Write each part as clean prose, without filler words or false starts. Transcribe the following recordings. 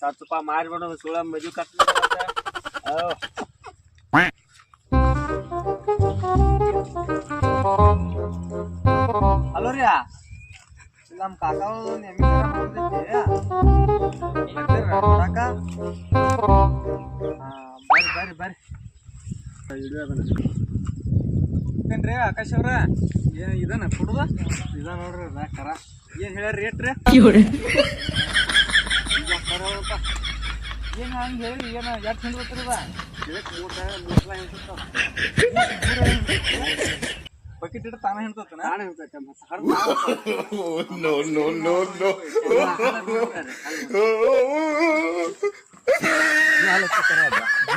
ಹಚ್ಚಪ್ಪ ಮಾರಿಬಿಡು ಸುಳ ಮದುವೆ cut hello ರೀ ನಮ್ಮ ಕಾಕ ಎಮ್ಮಿ ಬರ್ರಿ ಬರ್ರಿ ಏನ್ರಿ ಆಕಾಶ್ ಅವ್ರ ಏನ್ ಇದನ್ನ ಕೊಡುದ ಇದ ನೋಡ್ರಿ ಕರ ಏನ್ ಹೇಳ್ಯಾರ ರೇಟ್ ರೀ ಏನ್ ಹಂಗ ಹೇಳಿ ಏನ ಎಷ್ಟು ಹಿಂಡ್ಬೇಕ್ರಿ ಬಕೆಟ್ ಇಟ್ಟು ತಾನ ಹಿಂಡ್ತತ ನಾನು ಹಿಂಡ್ತೈತೆ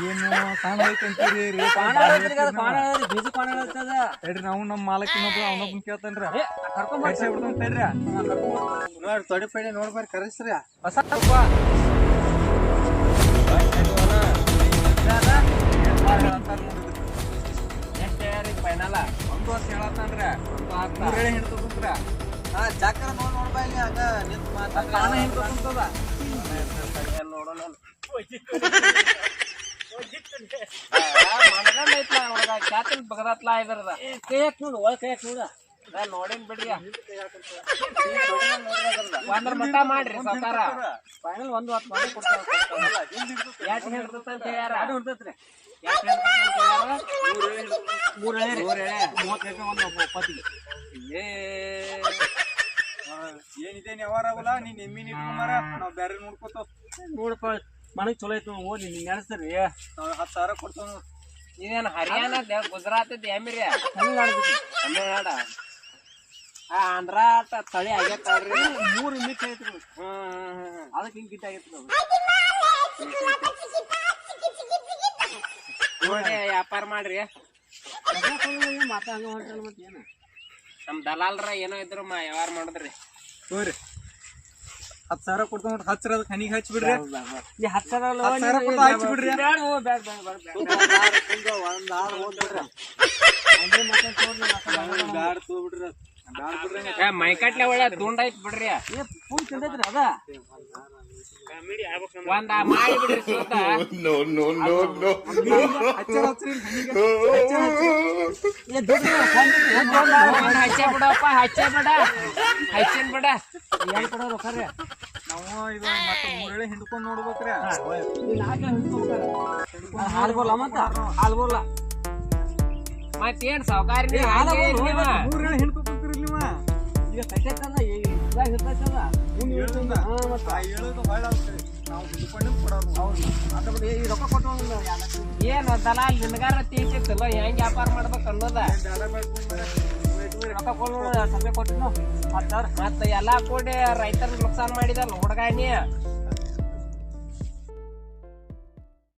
ಏನು ಕಾಣ ಐತಂತೀರಿ ಬೀಜ ಕಾಣ ತಡ್ರಿ ನಾವು ನಮ್ಮ ಮಾಲಕಿನೊಬ್ಬ ಅವನೊಬ್ಬನ ಕೇಳ್ತಾನ್ರಿ ಕರ್ಕೊಂಡ್ ತಡ್ರಿ ನೋಡಿ ತೊಡೆ ಪೈಡೆ ನೋಡ್ಬಾರಿ ಕರೆಸ್ರಿ ಹೊಸ ಫೈನಲ್ ಒಂದು ವರ್ಷ ಹೇಳತ್ತಂದ್ರ ಮೂರ್ ಹೇಳಿ ಹಿಡ್ತಂದ್ರ ಜಾಕರ ನೋಡ್ಬಾ ಇಲ್ಲಿ ಹಂಗ ನಿಂತು ಮಾತಾಡ ಹಿಡ್ತಂತದ ನೋಡೋಣ ಚಾತಲ್ ಬಗದತ್ಲ ಇದರದ ಕೈಯಾಕ್ ನೋಡು ಒಳ ಕೈಯಾಕ್ ನೋಡ ನೋಡೇನ್ ಬಿಡ್ರಿ ಒಂದ್ರ ಮಟ್ಟ ಮಾಡ್ರಿ ಸರ್ಕಾರ ಫೈನಲ್ ಒಂದು ಹೊತ್ತು ಮಾಡಿ ಕೊಡ್ತಾರ ಯಾಕೆ ಹಿಡ್ತಂತ ಹೇಳ್ಯಾರ ಮೂರ್ ಹೇಳಿ 30 ಒಂದು 20 ಏನಿದೆ ವ್ಯವಹಾರವಲ್ಲ ನೀನ್ ಎಮ್ಮಿ ನಿಟ್ಕೊಂಬಾರ ನಾವ್ ಬ್ಯಾರೆ ನೋಡ್ಕೋತಾವ ನೋಡಪ್ಪ ಮನಗ್ ಚಲೋ ಐತಿ ಓದಿ ನೀನ್ ನೆನಸ್ತಾರಿ ನಾವ್ 10,000 ಕೊಡ್ತಾವ ನೀವೇನು ಹರಿಯಾಣ ಗುಜರಾತ್ ಎಮ್ಮಿರಿ ತಮಿಳ್ನಾಡ ಆಂಧ್ರ ತಳಿ ಆಗೈತಲ್ರಿ 3 ಮಿಕ್ಸ್ ಐತ್ರಿ ಅದಕ್ಕೆ ಹಿಂಗ್ ಗಿಟ್ ಆಗೈತ್ರಿ ನೋಡಿ ವ್ಯಾಪಾರ ಮಾಡ್ರಿ ಮಾತ ಹಂಗ ಹೊಂಟಲ್ಲ ಮತ್ತೆ ಏನು ನಮ್ ದಲಾಲ್ರ ಏನೋ ಇದ್ರು ವ್ಯವಹಾರ ಮಾಡಿದ್ರಿ ಹೋಗ್ರಿ 10,000 ಕೊಡ್ತಾವ ಹಚ್ಚರ ಅದಕ್ಕೆ ಹನಿಗೆ ಹಚ್ಚಿಬಿಡ್ರಿ ಈ 10,000 ಹಚ್ಚಿಬಿಡ್ರಿ ಬ್ಯಾಡ ತೋಬಿಡ್ರಿ ಮೈಕಟ್ಲೆ ಒಳ್ಳೆ ದುಂಡ ಐತ್ ಬಿಡ್ರಿ ಫುಲ್ ತಿಂದೈತ್ರಿ ಅದ ಒಂದ ಮಾಡಿ ಬಿಡ್ರಿ ಹಚ್ಚ ಬಿಡಪ್ಪ ಹಚ್ಚ ಬಿಡ ಹಚ್ಚನ್ ಬಿಡ ಏನ್ ಕೊಡೋರು ಖರ್ರಿ ನಾವು ಇದು ಮತ್ತೆ 3 ಹೇಳಿ ಹಿಂಡ್ಕೊಂಡ್ ನೋಡ್ಬೇಕ್ರಿ ಹಾಲ್ ಬೋಲ ಮತ್ತ ಹಾಲ್ ಬೋಲ ಮತ್ತೇನ್ ಸಾವುಕಾರಿ 3 ಹೇಳಿ ಹಿಂಡ್ಕೊಂಡ್ರಿ ನೀವ ಈಗ ಸತ್ಯಕ್ಕಲ್ಲ ಇದಾಗ ಇರ್ತೈತಲ್ಲ ಏನು ದಲಾಲ್ ನಿನಗಾರ ತೀರ್ತಿತ್ತಲ್ಲ ಹೆಂಗ್ ವ್ಯಾಪಾರ ಮಾಡ್ಬೇಕು ಅನ್ನೋದ ರೊಕ್ಕ ಕೊಟ್ಟು ಸಭೆ ಕೊಟ್ಟಿನ ಮತ್ತ ಎಲ್ಲಾ ಕೂಡಿ ರೈತರ ನುಕ್ಸಾನ್ ಮಾಡಿದಲ್ಲ ಹುಡುಗಾನಿ